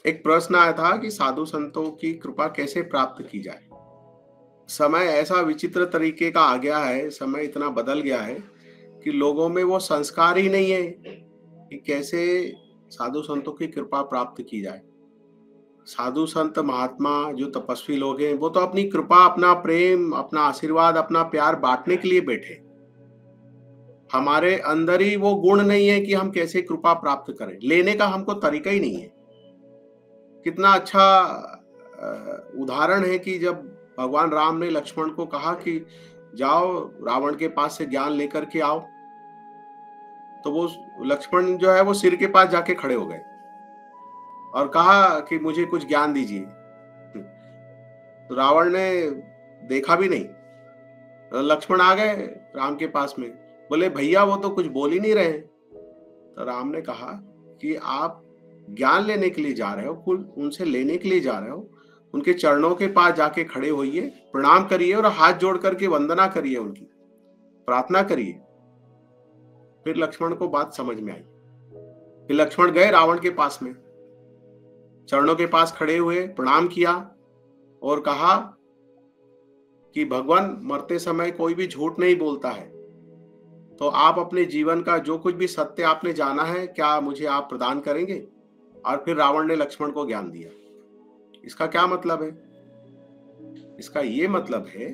एक प्रश्न आया था कि साधु संतों की कृपा कैसे प्राप्त की जाए। समय ऐसा विचित्र तरीके का आ गया है, समय इतना बदल गया है कि लोगों में वो संस्कार ही नहीं है कि कैसे साधु संतों की कृपा प्राप्त की जाए। साधु संत महात्मा जो तपस्वी लोग हैं वो तो अपनी कृपा, अपना प्रेम, अपना आशीर्वाद, अपना प्यार बांटने के लिए बैठे। हमारे अंदर ही वो गुण नहीं है कि हम कैसे कृपा प्राप्त करें, लेने का हमको तरीका ही नहीं है। कितना अच्छा उदाहरण है कि जब भगवान राम ने लक्ष्मण को कहा कि जाओ रावण के पास से ज्ञान लेकर के आओ, तो वो लक्ष्मण जो है वो सिर के पास जाके खड़े हो गए और कहा कि मुझे कुछ ज्ञान दीजिए। तो रावण ने देखा भी नहीं। लक्ष्मण आ गए राम के पास में, बोले भैया वो तो कुछ बोल ही नहीं रहे। तो राम ने कहा कि आप ज्ञान लेने के लिए जा रहे हो, कुल उनसे लेने के लिए जा रहे हो, उनके चरणों के पास जाके खड़े होइए, प्रणाम करिए और हाथ जोड़ करके वंदना करिए, उनकी प्रार्थना करिए। फिर लक्ष्मण को बात समझ में आई। फिर लक्ष्मण गए रावण के पास में, चरणों के पास खड़े हुए, प्रणाम किया और कहा कि भगवान मरते समय कोई भी झूठ नहीं बोलता है, तो आप अपने जीवन का जो कुछ भी सत्य आपने जाना है क्या मुझे आप प्रदान करेंगे। और फिर रावण ने लक्ष्मण को ज्ञान दिया। इसका क्या मतलब है? इसका ये मतलब है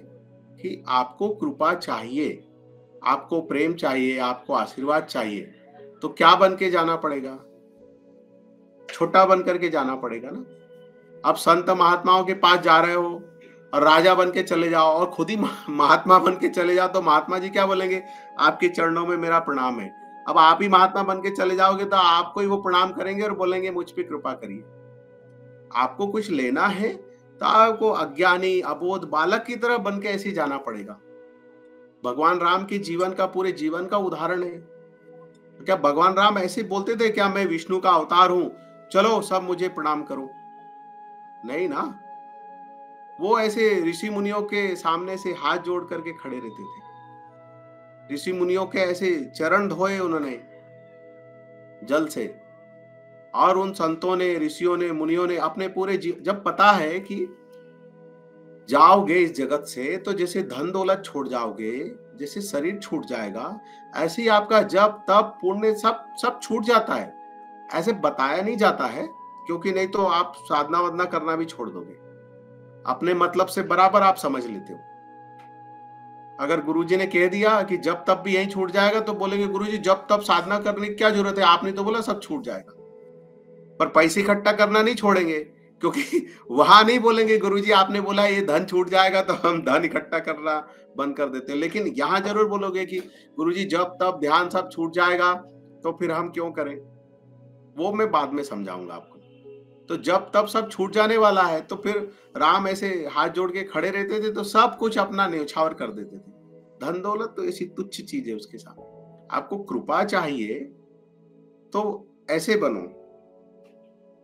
कि आपको कृपा चाहिए, आपको प्रेम चाहिए, आपको आशीर्वाद चाहिए, तो क्या बन के जाना पड़ेगा? छोटा बन करके जाना पड़ेगा ना। आप संत महात्माओं के पास जा रहे हो और राजा बन के चले जाओ और खुद ही महात्मा बन के चले जाओ, तो महात्मा जी क्या बोलेंगे? आपके चरणों में मेरा प्रणाम है। अब आप ही महात्मा बन के चले जाओगे तो आपको ही वो प्रणाम करेंगे और बोलेंगे मुझ पे कृपा करिए। आपको कुछ लेना है तो आपको अज्ञानी, अबोध बालक की तरह बन के ऐसे जाना पड़ेगा। भगवान राम के जीवन का, पूरे जीवन का उदाहरण है। तो क्या भगवान राम ऐसे बोलते थे क्या मैं विष्णु का अवतार हूं, चलो सब मुझे प्रणाम करो? नहीं ना। वो ऐसे ऋषि मुनियों के सामने से हाथ जोड़ करके खड़े रहते थे। ऋषि मुनियों के ऐसे चरण धोए उन्होंने जल से, और उन संतों ने, ऋषियों ने, मुनियों ने अपने पूरे जब पता है कि जाओगे इस जगत से तो जैसे धन दौलत छोड़ जाओगे, जैसे शरीर छूट जाएगा, ऐसे ही आपका जप तप पुण्य सब सब छूट जाता है। ऐसे बताया नहीं जाता है, क्योंकि नहीं तो आप साधना वाधना करना भी छोड़ दोगे। अपने मतलब से बराबर आप समझ लेते हो। अगर गुरुजी ने कह दिया कि जब तब भी यही छूट जाएगा, तो बोलेंगे गुरुजी जब तब साधना करने की क्या जरूरत है, आपने तो बोला सब छूट जाएगा। पर पैसे इकट्ठा करना नहीं छोड़ेंगे, क्योंकि वहां नहीं बोलेंगे गुरुजी आपने बोला ये धन छूट जाएगा तो हम धन इकट्ठा करना बंद कर देते हैं। लेकिन यहाँ जरूर बोलोगे कि गुरुजी जब तब ध्यान सब छूट जाएगा, तो फिर हम क्यों करें? वो मैं बाद में समझाऊंगा आपको। तो जब तब सब छूट जाने वाला है, तो फिर राम ऐसे हाथ जोड़ के खड़े रहते थे तो सब कुछ अपना न्यौछावर कर देते थे। धन दौलत तो ऐसी तुच्छ चीज है उसके साथ। आपको कृपा चाहिए तो ऐसे बनो।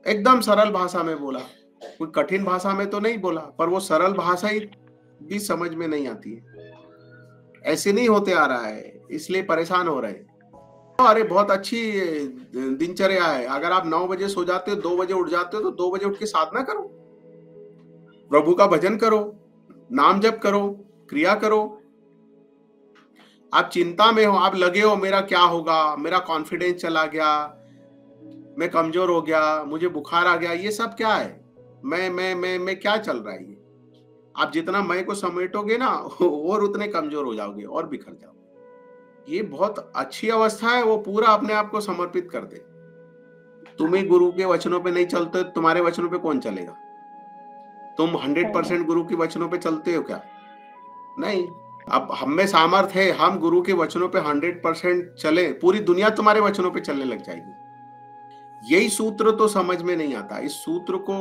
एकदम सरल भाषा में बोला, कोई कठिन भाषा में तो नहीं बोला, पर वो सरल भाषा ही भी समझ में नहीं आती है। ऐसे नहीं होते आ रहा है, इसलिए परेशान हो रहे हैं। अरे बहुत अच्छी दिनचर्या है, अगर आप 9 बजे सो जाते हो, 2 बजे उठ जाते हो, तो 2 बजे उठ के साधना करो, प्रभु का भजन करो, नाम जप करो, क्रिया करो। आप चिंता में हो, आप लगे हो मेरा क्या होगा, मेरा कॉन्फिडेंस चला गया, मैं कमजोर हो गया, मुझे बुखार आ गया, ये सब क्या है? मैं क्या चल रहा है ये? आप जितना मैं को समेटोगे ना और उतने कमजोर हो जाओगे और बिखर जाओगे। ये बहुत अच्छी अवस्था है, वो पूरा अपने आप को समर्पित कर दे। तुम ही गुरु के वचनों पे नहीं चलते, तुम्हारे वचनों पे कौन चलेगा? तुम 100% गुरु के वचनों पे चलते हो क्या? नहीं। अब हम में सामर्थ है, हम गुरु के वचनों पे 100% चले, पूरी दुनिया तुम्हारे वचनों पे चलने लग जाएगी। यही सूत्र तो समझ में नहीं आता। इस सूत्र को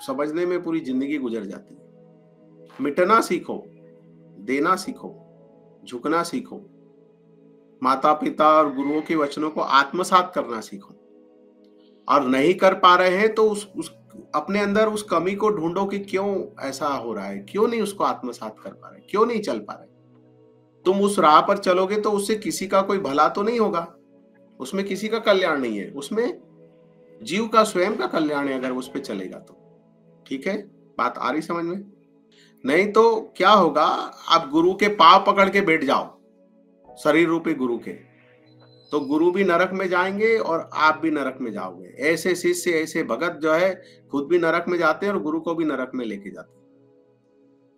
समझने में पूरी जिंदगी गुजर जाती है। मिटना सीखो, देना सीखो, झुकना सीखो, माता पिता और गुरुओं के वचनों को आत्मसात करना सीखो। और नहीं कर पा रहे हैं तो उस अपने अंदर उस कमी को ढूंढो कि क्यों ऐसा हो रहा है, क्यों नहीं उसको आत्मसात कर पा रहे, क्यों नहीं चल पा रहे। तुम उस राह पर चलोगे तो उससे किसी का कोई भला तो नहीं होगा, उसमें किसी का कल्याण नहीं है, उसमें जीव का स्वयं का कल्याण है अगर उस पे चलेगा तो। ठीक है, बात आ रही समझ में? नहीं तो क्या होगा, आप गुरु के पांव पकड़ के बैठ जाओ, शरीर रूपी गुरु के, तो गुरु भी नरक में जाएंगे और आप भी नरक में जाओगे। ऐसे शिष्य, ऐसे भगत जो है खुद भी नरक में जाते हैं और गुरु को भी नरक में लेके जाते हैं।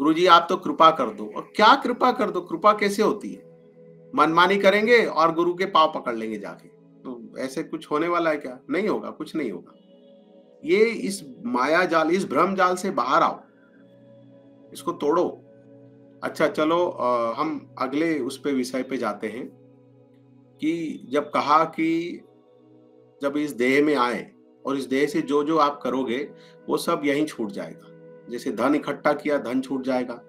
गुरु जी आप तो कृपा कर दो। और क्या कृपा कर दो? कृपा कैसे होती है? मनमानी करेंगे और गुरु के पांव पकड़ लेंगे जाके, तो ऐसे कुछ होने वाला है क्या? नहीं होगा, कुछ नहीं होगा। ये इस माया जाल, इस भ्रम जाल से बाहर आओ, इसको तोड़ो। अच्छा चलो, हम अगले उस पे विषय पे जाते हैं कि जब कहा कि जब इस देह में आए और इस देह से जो जो आप करोगे वो सब यहीं छूट जाएगा। जैसे धन इकट्ठा किया, धन छूट जाएगा।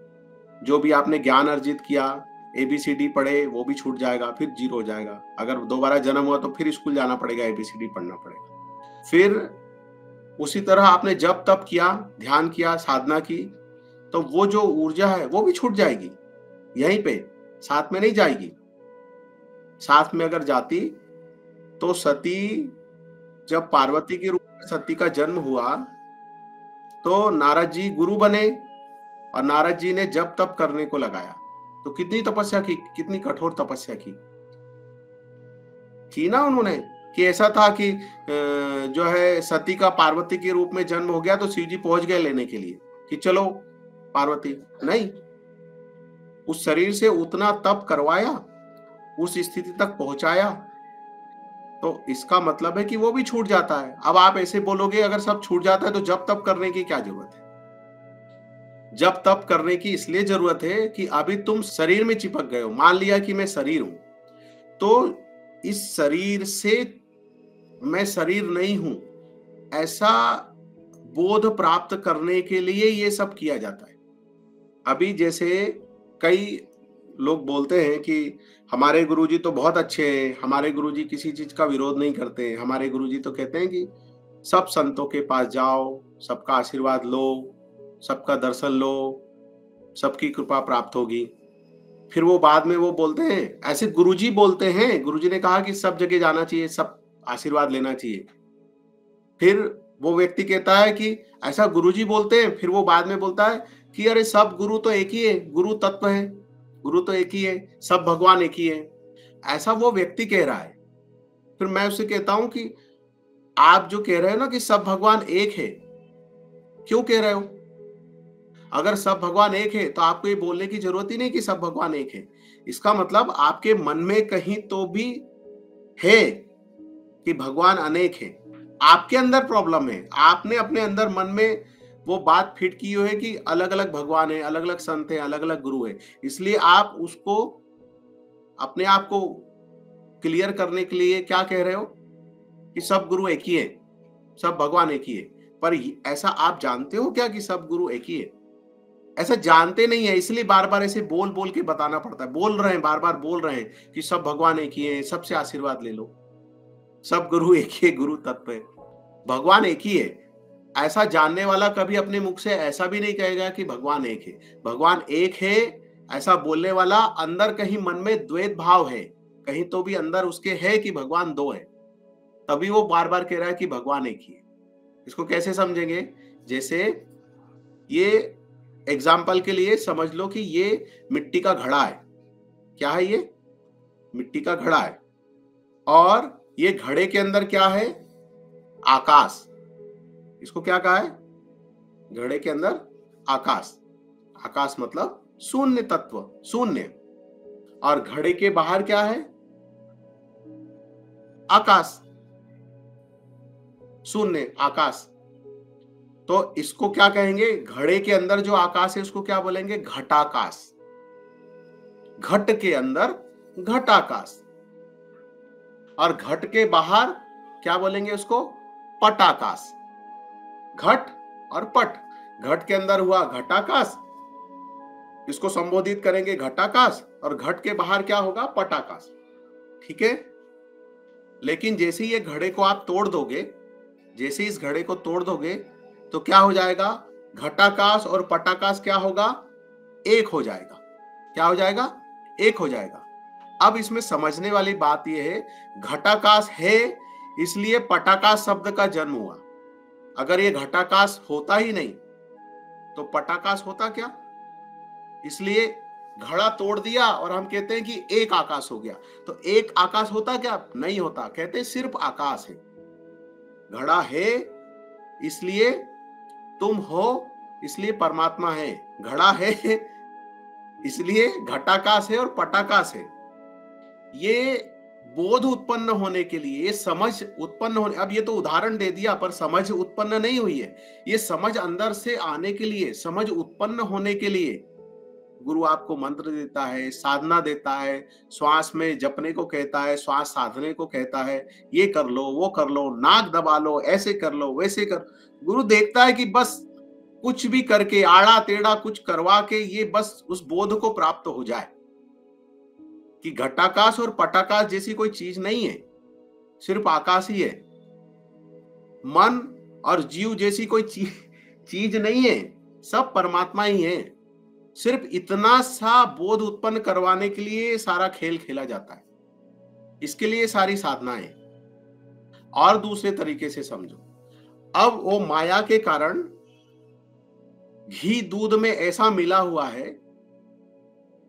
जो भी आपने ज्ञान अर्जित किया, एबीसीडी पढ़े, वो भी छूट जाएगा, फिर जीरो हो जाएगा। अगर दोबारा जन्म हुआ तो फिर स्कूल जाना पड़ेगा, एबीसीडी पढ़ना पड़ेगा। फिर उसी तरह आपने जब तप किया, ध्यान किया, साधना की, तो वो जो ऊर्जा है वो भी छूट जाएगी यहीं पे, साथ में नहीं जाएगी। साथ में अगर जाती तो सती, जब पार्वती के रूप में सती का जन्म हुआ तो नारद जी गुरु बने और नारद जी ने जब तप करने को लगाया। तो कितनी तपस्या की, कितनी कठोर तपस्या की ना उन्होंने। कि ऐसा था कि जो है सती का पार्वती के रूप में जन्म हो गया तो शिव जी पहुंच गए लेने के लिए कि चलो पार्वती, नहीं, उस शरीर से उतना तप करवाया, उस स्थिति तक पहुंचाया, तो इसका मतलब है कि वो भी छूट जाता है। अब आप ऐसे बोलोगे अगर सब छूट जाता है तो जब तप करने की क्या जरूरत है? जब तप करने की इसलिए जरूरत है कि अभी तुम शरीर में चिपक गए हो। मान लिया कि मैं शरीर हूं, तो इस शरीर से मैं शरीर नहीं हूं, ऐसा बोध प्राप्त करने के लिए ये सब किया जाता है। अभी जैसे कई लोग बोलते हैं कि हमारे गुरुजी तो बहुत अच्छे हैं, हमारे गुरुजी किसी चीज का विरोध नहीं करते, हमारे गुरुजी तो कहते हैं कि सब संतों के पास जाओ, सबका आशीर्वाद लो, सबका दर्शन लो, सबकी कृपा प्राप्त होगी। फिर वो बाद में वो बोलते हैं, ऐसे गुरुजी बोलते हैं, गुरुजी ने कहा कि सब जगह जाना चाहिए, सब आशीर्वाद लेना चाहिए। फिर वो व्यक्ति कहता है कि ऐसा गुरुजी बोलते हैं, फिर वो बाद में बोलता है कि अरे सब गुरु तो एक ही है, गुरु तत्व है, गुरु तो एक ही है, सब भगवान एक ही है। ऐसा वो व्यक्ति कह रहा है। फिर मैं उससे कहता हूं कि आप जो कह रहे हो ना कि सब भगवान एक है, क्यों कह रहे हो? अगर सब भगवान एक है तो आपको ये बोलने की जरूरत ही नहीं कि सब भगवान एक है। इसका मतलब आपके मन में कहीं तो भी है कि भगवान अनेक है। आपके अंदर प्रॉब्लम है, आपने अपने अंदर मन में वो बात फिट की हुई है कि अलग अलग भगवान है, अलग अलग संत है, अलग अलग गुरु है। इसलिए आप उसको अपने आप को क्लियर करने के लिए क्या कह रहे हो कि सब गुरु एक ही है, सब भगवान एक ही है। पर ऐसा आप जानते हो क्या कि सब गुरु एक ही है? ऐसा जानते नहीं है, इसलिए बार बार ऐसे बोल बोल के बताना पड़ता है। बोल रहे हैं, बार बार बोल रहे हैं कि सब भगवान एक ही है, सबसे आशीर्वाद ले लो, सब गुरु एक ही है, गुरु तत्व है, भगवान एक ही है। ऐसा जानने वाला कभी अपने मुख से ऐसा भी नहीं कहेगा कि भगवान एक है। भगवान एक है ऐसा बोलने वाला अंदर कहीं मन में द्वैत भाव है, कहीं तो भी अंदर उसके है कि भगवान दो है, तभी वो बार बार कह रहा है कि भगवान एक ही है। इसको कैसे समझेंगे? जैसे ये एग्जाम्पल के लिए समझ लो कि ये मिट्टी का घड़ा है। क्या है ये? मिट्टी का घड़ा है। और ये घड़े के अंदर क्या है? आकाश। इसको क्या कहा है? घड़े के अंदर आकाश। आकाश मतलब शून्य तत्व, शून्य। और घड़े के बाहर क्या है? आकाश, शून्य, आकाश। तो इसको क्या कहेंगे? घड़े के अंदर जो आकाश है उसको क्या बोलेंगे? घटाकाश। घट के अंदर घटाकाश। और घट के बाहर क्या बोलेंगे उसको? पटाकाश। घट और पट, घट के अंदर हुआ घटाकाश, इसको संबोधित करेंगे घटाकाश, और घट के बाहर क्या होगा? पटाकाश। ठीक है। लेकिन जैसे ही ये घड़े को आप तोड़ दोगे, जैसे इस घड़े को तोड़ दोगे तो क्या हो जाएगा? घटाकाश और पटाकाश क्या होगा? एक हो जाएगा। क्या हो जाएगा? एक हो जाएगा। अब इसमें समझने वाली बात यह है, घटाकाश है इसलिए पटाकाश शब्द का जन्म हुआ। अगर ये घटाकाश होता ही नहीं तो पटाकाश होता क्या? इसलिए घड़ा तोड़ दिया और हम कहते हैं कि एक आकाश हो गया। तो एक आकाश होता क्या? नहीं होता, कहते हैं सिर्फ आकाश है। घड़ा है इसलिए तुम हो, इसलिए परमात्मा है। घड़ा है इसलिए घटाकाश है और पटाकाश है। ये बोध उत्पन्न होने के लिए, ये समझ उत्पन्न होने, अब ये तो उदाहरण दे दिया पर समझ उत्पन्न नहीं हुई है। ये समझ अंदर से आने के लिए, समझ उत्पन्न होने के लिए गुरु आपको मंत्र देता है, साधना देता है, श्वास में जपने को कहता है, श्वास साधने को कहता है, ये कर लो, वो कर लो, नाक दबा लो, ऐसे कर लो, वैसे कर। गुरु देखता है कि बस कुछ भी करके, आड़ा टेढ़ा कुछ करवा के ये बस उस बोध को प्राप्त हो जाए कि घटाकाश और पटाकाश जैसी कोई चीज नहीं है, सिर्फ आकाश ही है। मन और जीव जैसी कोई चीज नहीं है, सब परमात्मा ही है। सिर्फ इतना सा बोध उत्पन्न करवाने के लिए सारा खेल खेला जाता है। इसके लिए सारी साधनाएं। और दूसरे तरीके से समझो, अब वो माया के कारण घी दूध में ऐसा मिला हुआ है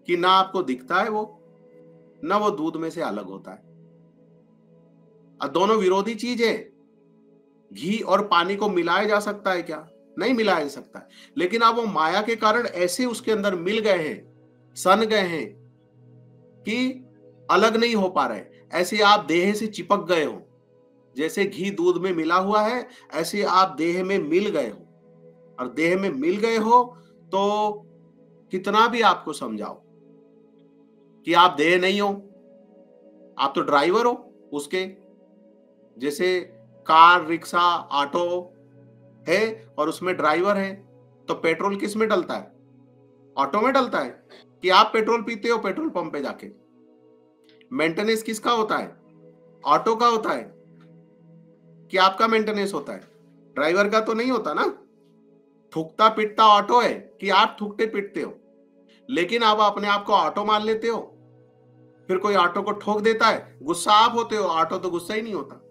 कि ना आपको दिखता है वो, ना वो दूध में से अलग होता है। और दोनों विरोधी चीज है। घी और पानी को मिलाया जा सकता है क्या? नहीं मिलाया जा सकता है। लेकिन अब वो माया के कारण ऐसे उसके अंदर मिल गए हैं, सन गए हैं कि अलग नहीं हो पा रहे। ऐसे आप देह से चिपक गए हो, जैसे घी दूध में मिला हुआ है, ऐसे आप देह में मिल गए हो। और देह में मिल गए हो तो कितना भी आपको समझाओ कि आप देह नहीं हो, आप तो ड्राइवर हो उसके। जैसे कार, रिक्शा, ऑटो है और उसमें ड्राइवर है, तो पेट्रोल किस में डलता है? ऑटो में डलता है। कि आप पेट्रोल पीते हो पेट्रोल पंप पे जाके। मेंटेनेंस किसका होता है? ऑटो का होता है कि आपका मेंटेनेंस होता है? ड्राइवर का तो नहीं होता ना। थूकता पिटता ऑटो है कि आप थूकते पिटते हो। लेकिन आप अपने आप को ऑटो मान लेते हो, फिर कोई ऑटो को ठोक देता है, गुस्सा आप होते हो, ऑटो तो गुस्सा ही नहीं होता।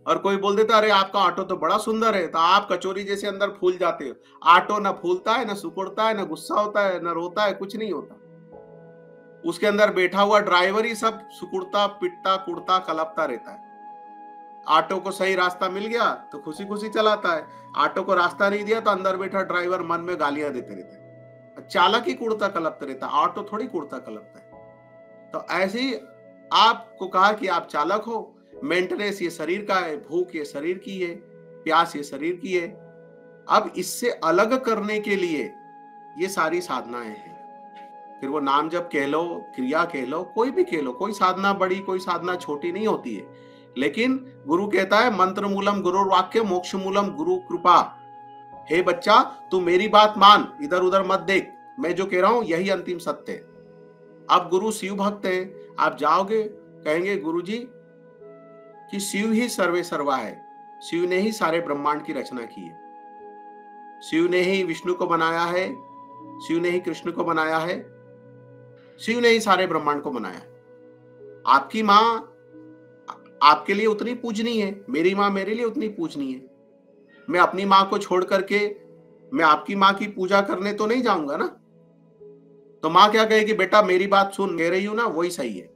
और कोई बोल देता अरे आपका ऑटो तो बड़ा सुंदर है, तो आप कचोरी जैसे अंदर फूल जाते हो। ऑटो ना फूलता है, ना सुकुड़ता है, ना गुस्सा होता है, ना रोता है, कुछ नहीं होता। उसके अंदर बैठा हुआ ड्राइवर ही सब सुकुड़ता पिटता कुड़ता कलपता रहता है। ऑटो को सही रास्ता मिल गया तो खुशी खुशी चलाता है, ऑटो को रास्ता नहीं दिया तो अंदर बैठा ड्राइवर मन में गालियां देते रहता है। चालक ही कुड़ता कलपता रहता है, ऑटो थोड़ी कुड़ता कलपता है। तो ऐसे ही आपको कहा कि आप चालक हो, मेंटेनेंस ये शरीर का है, भूख ये शरीर की है, प्यास ये शरीर की है। अब इससे अलग करने के लिए ये सारी साधनाएं हैं। फिर वो नाम जप कह लो, क्रिया कह लो, कोई भी कह लो, कोई साधना बड़ी कोई साधना छोटी नहीं होती है। लेकिन गुरु कहता है मंत्र मूलम गुरु वाक्य मोक्ष मूलम गुरु कृपा। हे बच्चा तू मेरी बात मान, इधर उधर मत देख, मैं जो कह रहा हूं यही अंतिम सत्य है। अब गुरु शिव भक्त है, आप जाओगे कहेंगे गुरु जी कि शिव ही सर्वे सर्वा है, शिव ने ही सारे ब्रह्मांड की रचना की है, शिव ने ही विष्णु को बनाया है, शिव ने ही कृष्ण को बनाया है, शिव ने ही सारे ब्रह्मांड को बनाया है। आपकी माँ आपके लिए उतनी पूजनी है, मेरी माँ मेरे लिए उतनी पूजनी है। मैं अपनी माँ को छोड़ करके मैं आपकी माँ की पूजा करने तो नहीं जाऊंगा ना। तो माँ क्या कहेगी, बेटा मेरी बात सुन, कह रही हूं ना वही सही है।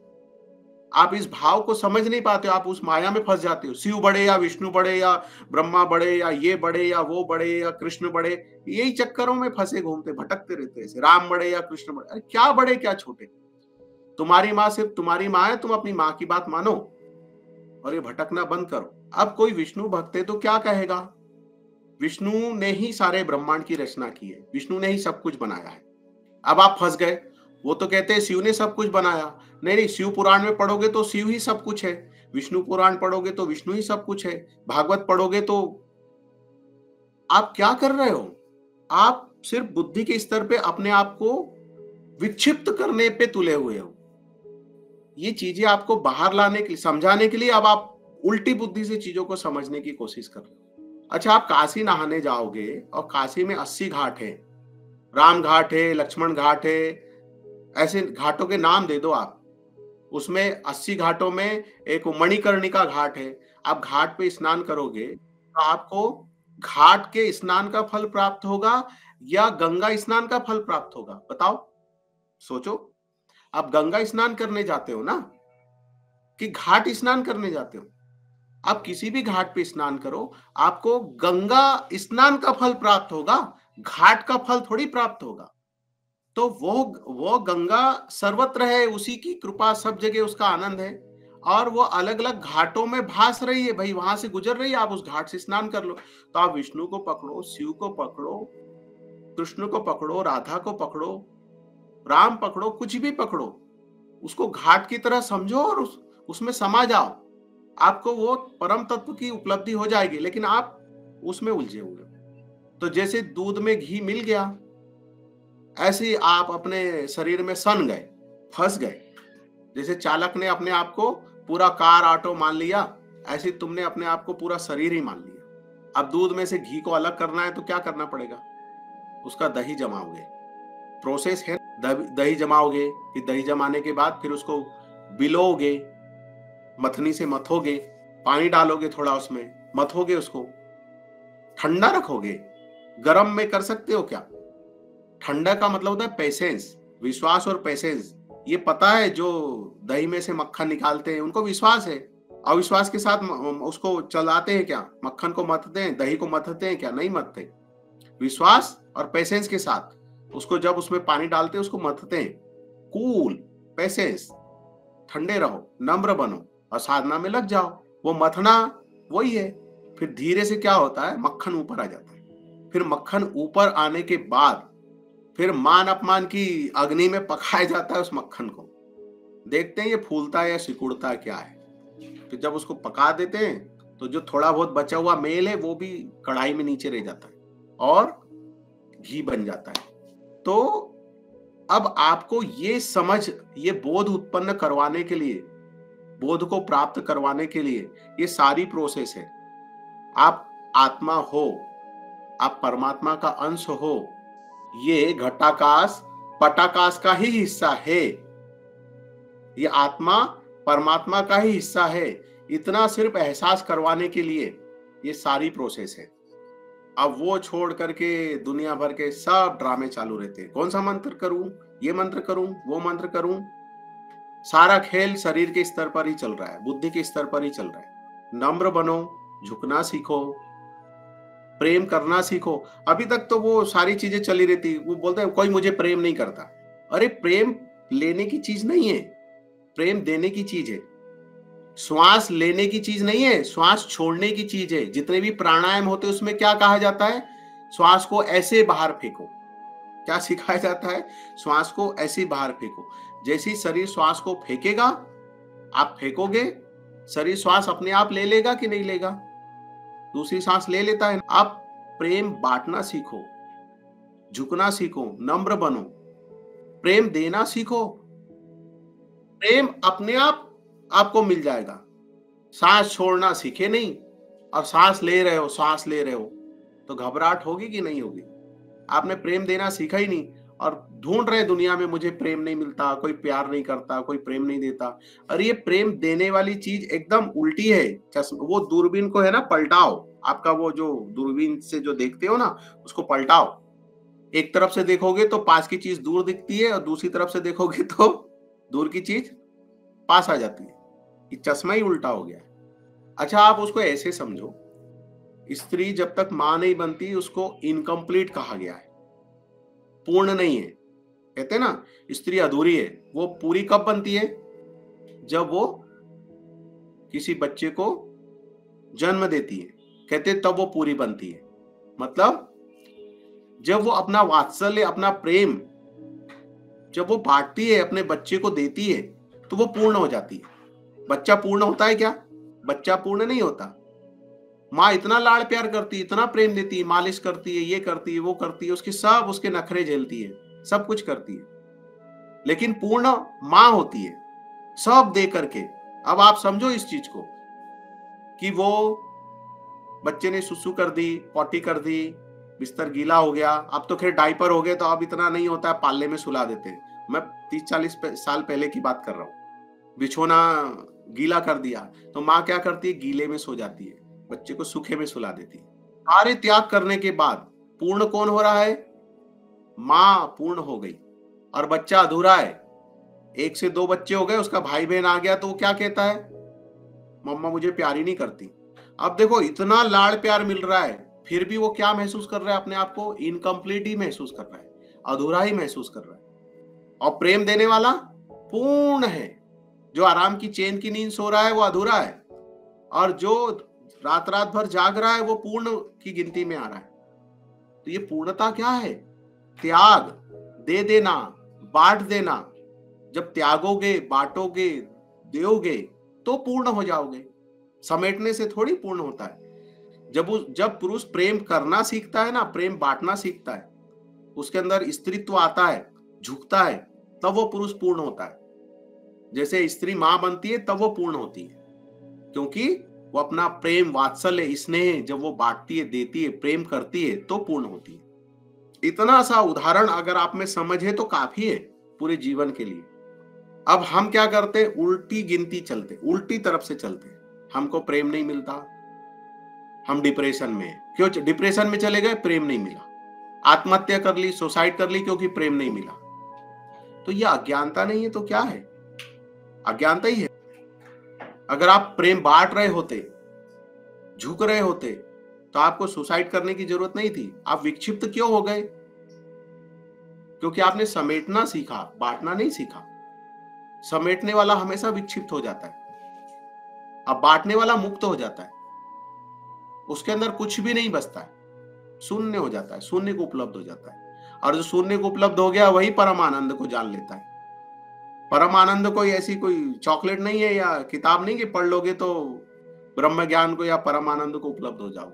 आप इस भाव को समझ नहीं पाते हो, आप उस माया में फंस जाते हो। शिव बड़े या विष्णु बड़े या ब्रह्मा बड़े या ये बड़े या वो बड़े या कृष्ण बड़े, यही चक्करों में फंसे घूमते भटकते रहते हैं। राम बड़े या कृष्ण बड़े, अरे क्या बड़े क्या छोटे, तुम्हारी माँ सिर्फ तुम्हारी माँ है, तुम अपनी माँ की बात मानो और ये भटकना बंद करो। अब कोई विष्णु भक्त है तो क्या कहेगा, विष्णु ने ही सारे ब्रह्मांड की रचना की है, विष्णु ने ही सब कुछ बनाया है। अब आप फंस गए, वो तो कहते हैं शिव ने सब कुछ बनाया। नहीं नहीं, शिव पुराण में पढ़ोगे तो शिव ही सब कुछ है, विष्णु पुराण पढ़ोगे तो विष्णु ही सब कुछ है, भागवत पढ़ोगे तो। आप क्या कर रहे हो, आप सिर्फ बुद्धि के स्तर पे अपने आप को विक्षिप्त करने पे तुले हुए हो। ये चीजें आपको बाहर लाने के लिए, समझाने के लिए अब आप उल्टी बुद्धि से चीजों को समझने की कोशिश कर रहे हो। अच्छा, आप काशी नहाने जाओगे और काशी में 80 घाट है, राम घाट है, लक्ष्मण घाट है, ऐसे घाटों के नाम दे दो आप। उसमें 80 घाटों में एक मणिकर्णिका घाट है। आप घाट पे स्नान करोगे तो आपको घाट के स्नान का फल प्राप्त होगा या गंगा स्नान का फल प्राप्त होगा? बताओ, सोचो। आप गंगा स्नान करने जाते हो ना, कि घाट स्नान करने जाते हो? आप किसी भी घाट पे स्नान करो, आपको गंगा स्नान का फल प्राप्त होगा, घाट का फल थोड़ी प्राप्त होगा। तो वो गंगा सर्वत्र है, उसी की कृपा सब जगह, उसका आनंद है। और वो अलग अलग घाटों में भास रही है भाई, वहां से गुजर रही है, आप उस घाट से स्नान कर लो। तो आप विष्णु को पकड़ो, शिव को पकड़ो, कृष्ण को पकड़ो, राधा को पकड़ो, राम पकड़ो, कुछ भी पकड़ो, उसको घाट की तरह समझो और उसमें समा जाओ। आपको वो परम तत्व की उपलब्धि हो जाएगी, लेकिन आप उसमें उलझे हुए हो। तो जैसे दूध में घी मिल गया, ऐसे ही आप अपने शरीर में सन गए, फंस गए। जैसे चालक ने अपने आप को पूरा कार ऑटो मान लिया, ऐसे तुमने अपने आप को पूरा शरीर ही मान लिया। अब दूध में से घी को अलग करना है तो क्या करना पड़ेगा? उसका दही जमाओगे, प्रोसेस है। दही जमाओगे, फिर दही जमाने के बाद फिर उसको बिलोगे, मथनी से मथोगे, पानी डालोगे थोड़ा उसमें, मथोगे, उसको ठंडा रखोगे। गर्म में कर सकते हो क्या? ठंडा का मतलब होता है पेशेंस, विश्वास और पेशेंस। ये पता है जो दही में से मक्खन निकालते हैं उनको विश्वास है। अविश्वास के साथ उसको चलाते हैं क्या? मक्खन को मथते हैं, दही को मथते हैं क्या? नहीं मथते। विश्वास और पेशेंस के साथ उसको, जब उसमें पानी डालते हैं उसको मथते हैं। कूल, पेशेंस, ठंडे रहो, नम्र बनो और साधना में लग जाओ। वो मथना वही है। फिर धीरे से क्या होता है, मक्खन ऊपर आ जाता है। फिर मक्खन ऊपर आने के बाद फिर मान अपमान की अग्नि में पकाया जाता है उस मक्खन को। देखते हैं ये फूलता है या सिकुड़ता है, क्या है। फिर जब उसको पका देते हैं तो जो थोड़ा बहुत बचा हुआ मेल है वो भी कढ़ाई में नीचे रह जाता है और घी बन जाता है। तो अब आपको ये समझ, ये बोध उत्पन्न करवाने के लिए, बोध को प्राप्त करवाने के लिए ये सारी प्रोसेस है। आप आत्मा हो, आप परमात्मा का अंश हो, ये घटाकाश पटाकाश का ही हिस्सा है। ये आत्मा परमात्मा का ही हिस्सा है। इतना सिर्फ एहसास करवाने के लिए ये सारी प्रोसेस है। अब वो छोड़ करके दुनिया भर के सब ड्रामे चालू रहते हैं। कौन सा मंत्र करूं, ये मंत्र करूं, वो मंत्र करूं। सारा खेल शरीर के स्तर पर ही चल रहा है, बुद्धि के स्तर पर ही चल रहा है। नम्र बनो, झुकना सीखो, प्रेम करना सीखो। अभी तक तो वो सारी चीजें चली रहती। वो बोलते हैं कोई मुझे प्रेम नहीं करता। अरे प्रेम लेने की चीज नहीं है, प्रेम देने की चीज है। श्वास लेने की चीज नहीं है, श्वास छोड़ने की चीज है। जितने भी प्राणायाम होते हैं उसमें क्या कहा जाता है? श्वास को ऐसे बाहर फेंको। क्या सिखाया जाता है? श्वास को ऐसे बाहर फेंको। जैसे ही शरीर श्वास को फेंकेगा, आप फेंकोगे, शरीर श्वास अपने आप ले लेगा कि नहीं लेगा? दूसरी सांस ले लेता है। आप प्रेम बांटना सीखो, झुकना सीखो, नम्र बनो, प्रेम देना सीखो। प्रेम अपने आप आपको मिल जाएगा। सांस छोड़ना सीखे नहीं और सांस ले रहे हो, सांस ले रहे हो तो घबराहट होगी कि नहीं होगी? आपने प्रेम देना सीखा ही नहीं और ढूंढ रहे दुनिया में, मुझे प्रेम नहीं मिलता, कोई प्यार नहीं करता, कोई प्रेम नहीं देता। अरे ये प्रेम देने वाली चीज एकदम उल्टी है। वो दूरबीन को है ना, पलटाओ। आपका वो जो दूरबीन से जो देखते हो ना, उसको पलटाओ। एक तरफ से देखोगे तो पास की चीज दूर दिखती है और दूसरी तरफ से देखोगे तो दूर की चीज पास आ जाती है। ये चश्मा ही उल्टा हो गया है। अच्छा, आप उसको ऐसे समझो, स्त्री जब तक मां नहीं बनती उसको इनकम्प्लीट कहा गया है, पूर्ण नहीं है। कहते हैं ना स्त्री अधूरी है। वो पूरी कब बनती है? जब वो किसी बच्चे को जन्म देती है, कहते तब वो पूरी बनती है। मतलब जब वो अपना वात्सल्य, अपना प्रेम जब वो बांटती है, अपने बच्चे को देती है, तो वो पूर्ण हो जाती है। बच्चा पूर्ण होता है क्या? बच्चा पूर्ण नहीं होता। माँ इतना लाड़ प्यार करती है, इतना प्रेम देती है, मालिश करती है, ये करती है, वो करती है, उसके सब उसके नखरे झेलती है, सब कुछ करती है, लेकिन पूर्ण माँ होती है, सब दे करके। अब आप समझो इस चीज को कि वो बच्चे ने सुसु कर दी, पॉटी कर दी, बिस्तर गीला हो गया। अब तो खैर डायपर हो गए तो अब इतना नहीं होता है, पाले में सुला देते हैं। मैं 30-40 साल पहले की बात कर रहा हूँ। बिछोना गीला कर दिया, तो माँ क्या करती है, गीले में सो जाती है, बच्चे को सूखे में सुला देती है। सारे त्याग करने के बाद पूर्ण कौन हो रहा है? माँ पूर्ण हो गई और बच्चा अधूरा है। 1 से 2 बच्चे हो गए, उसका भाई बहन आ गया तो वो क्या कहता है, मम्मा मुझे प्यार ही नहीं करती। अब देखो इतना लाड़ प्यार मिल रहा है, फिर भी वो क्या महसूस कर रहा है, अपने आप को इनकम्प्लीट ही महसूस कर रहा है, अधूरा ही महसूस कर रहा है। और प्रेम देने वाला पूर्ण है। जो आराम की चैन की नींद सो रहा है वो अधूरा है, और जो रात रात भर जाग रहा है वो पूर्ण की गिनती में आ रहा है। तो ये पूर्णता क्या है? त्याग, दे देना, बांट देना। जब त्यागोगे, बांटोगे, दोगे तो पूर्ण हो जाओगे। समेटने से थोड़ी पूर्ण होता है। जब पुरुष प्रेम करना सीखता है ना, प्रेम बांटना सीखता है, उसके अंदर स्त्रीत्व आता है, झुकता है, तब वो पुरुष पूर्ण होता है। जैसे स्त्री मां बनती है तब वो पूर्ण होती है, क्योंकि वो अपना प्रेम, वात्सल्य, स्नेह जब वो बांटती है, देती है, प्रेम करती है तो पूर्ण होती है। इतना सा उदाहरण अगर आप में समझ है तो काफी है पूरे जीवन के लिए। अब हम क्या करते, उल्टी गिनती चलते, उल्टी तरफ से चलते। हमको प्रेम नहीं मिलता, हम डिप्रेशन में हैं। क्यों डिप्रेशन में चले गए? प्रेम नहीं मिला। आत्महत्या कर ली, सुसाइड कर ली, क्योंकि प्रेम नहीं मिला। तो ये अज्ञानता नहीं है तो क्या है? अज्ञानता ही है। अगर आप प्रेम बांट रहे होते, झुक रहे होते, तो आपको सुसाइड करने की जरूरत नहीं थी। आप विक्षिप्त क्यों हो गए? क्योंकि आपने समेटना सीखा, बांटना नहीं सीखा। समेटने वाला हमेशा विक्षिप्त हो जाता है, अब बांटने वाला मुक्त हो जाता है। उसके अंदर कुछ भी नहीं बचता है, शून्य हो जाता है, शून्य को उपलब्ध हो जाता है। और जो शून्य को उपलब्ध हो गया वही परम आनंद को जान लेता है। परम आनंद कोई ऐसी कोई चॉकलेट नहीं है या किताब नहीं कि पढ़ लोगे तो ब्रह्म ज्ञान को या परम आनंद को उपलब्ध हो जाओ।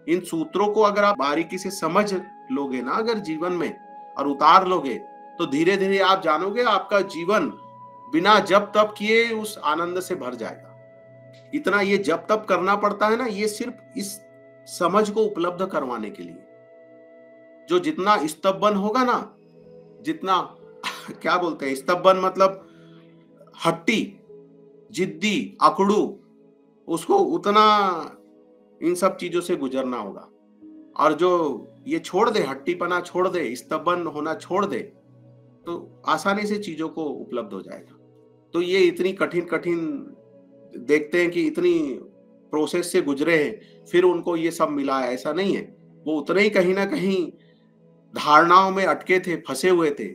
इन सूत्रों को अगर आप बारीकी से समझ लोगे ना, अगर जीवन में और उतार लोगे, तो धीरे धीरे आप जानोगे आपका जीवन बिना जप तप किए उस आनंद से भर जाएगा। इतना ये जप तप करना पड़ता है ना, ये सिर्फ इस समझ को उपलब्ध करवाने के लिए। जो जितना स्तब्बन होगा ना, जितना क्या बोलते हैं स्तब्बन, मतलब हट्टी, जिद्दी, अकड़ू, उसको उतना इन सब चीजों से गुजरना होगा। और जो ये छोड़ दे, हट्टीपना छोड़ दे, स्तब्बन होना छोड़ दे, तो आसानी से चीजों को उपलब्ध हो जाएगा। तो ये इतनी कठिन कठिन देखते हैं कि इतनी प्रोसेस से गुजरे हैं, फिर उनको ये सब मिला है, ऐसा नहीं है। वो उतने ही कहीं ना कहीं धारणाओं में अटके थे, फंसे हुए थे,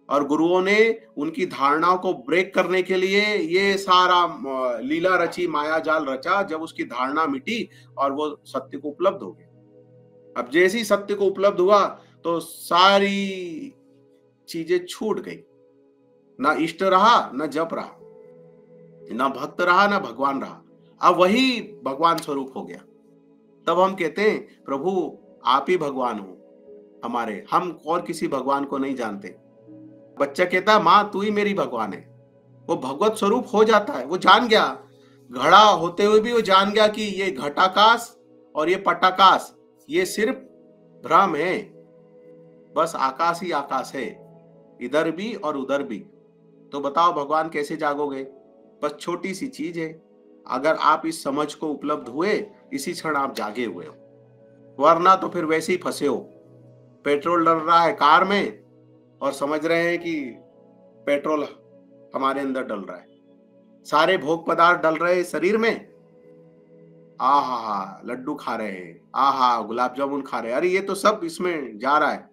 और गुरुओं ने उनकी धारणाओं को ब्रेक करने के लिए ये सारा लीला रची, माया जाल रचा। जब उसकी धारणा मिटी और वो सत्य को उपलब्ध हो गया। अब जैसे ही सत्य को उपलब्ध हुआ तो सारी चीजें छूट गई। ना इष्ट रहा, ना जप रहा, ना भक्त रहा, ना भगवान रहा। अब वही भगवान स्वरूप हो गया। तब हम कहते हैं प्रभु आप ही भगवान हो हमारे, हम और किसी भगवान को नहीं जानते। बच्चा कहता है माँ तू ही मेरी भगवान है। वो भगवत स्वरूप हो जाता है। वो जान गया, घड़ा होते हुए भी वो जान गया कि ये घटाकाश और ये पटाकाश ये सिर्फ भ्रम है, बस आकाश ही आकाश है, इधर भी और उधर भी। तो बताओ भगवान कैसे जागोगे? बस छोटी सी चीज है, अगर आप इस समझ को उपलब्ध हुए, इसी क्षण आप जागे हुए हो, वरना तो फिर वैसे ही फंसे हो। पेट्रोल डल रहा है कार में और समझ रहे हैं कि पेट्रोल हमारे अंदर डल रहा है, सारे भोग पदार्थ डल रहे हैं शरीर में। आहा लड्डू खा रहे हैं, आहा गुलाब जामुन खा रहे हैं, अरे ये तो सब इसमें जा रहा है।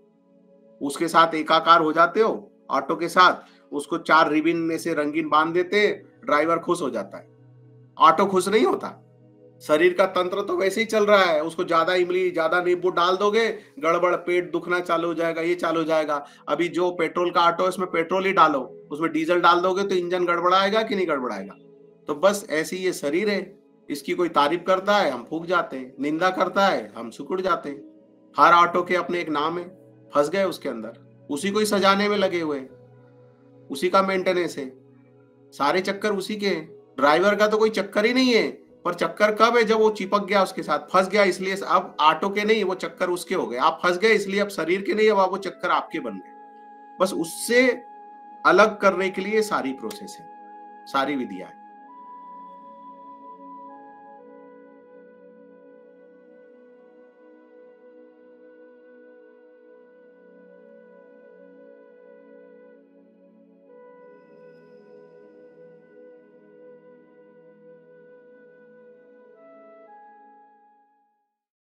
उसके साथ एकाकार हो जाते हो, ऑटो के साथ उसको 4 रिबिन में से रंगीन बांध देते, ड्राइवर खुश हो जाता है, ऑटो खुश नहीं होता। शरीर का तंत्र तो वैसे ही चल रहा है, उसको ज्यादा इमली ज्यादा नींबू डाल दोगे, गड़बड़, पेट दुखना चालू हो जाएगा, ये चालू हो जाएगा। अभी जो पेट्रोल का ऑटो है उसमें पेट्रोल ही डालो, उसमें डीजल डाल दोगे तो इंजन गड़बड़ाएगा कि नहीं गड़बड़ाएगा? तो बस ऐसे ही ये शरीर है, इसकी कोई तारीफ करता है हम फूक जाते हैं, निंदा करता है हम सिकुड़ जाते हैं। हर ऑटो के अपने एक नाम है, फंस गए उसके अंदर, उसी को ही सजाने में लगे हुए, उसी का मेंटेनेंस है, सारे चक्कर उसी के हैं। ड्राइवर का तो कोई चक्कर ही नहीं है, पर चक्कर कब है? जब वो चिपक गया उसके साथ, फंस गया, इसलिए अब ऑटो के नहीं वो चक्कर उसके हो गए। आप फंस गए इसलिए अब शरीर के नहीं, अब वो चक्कर आपके बन गए। बस उससे अलग करने के लिए सारी प्रोसेस है। सारी विधियां।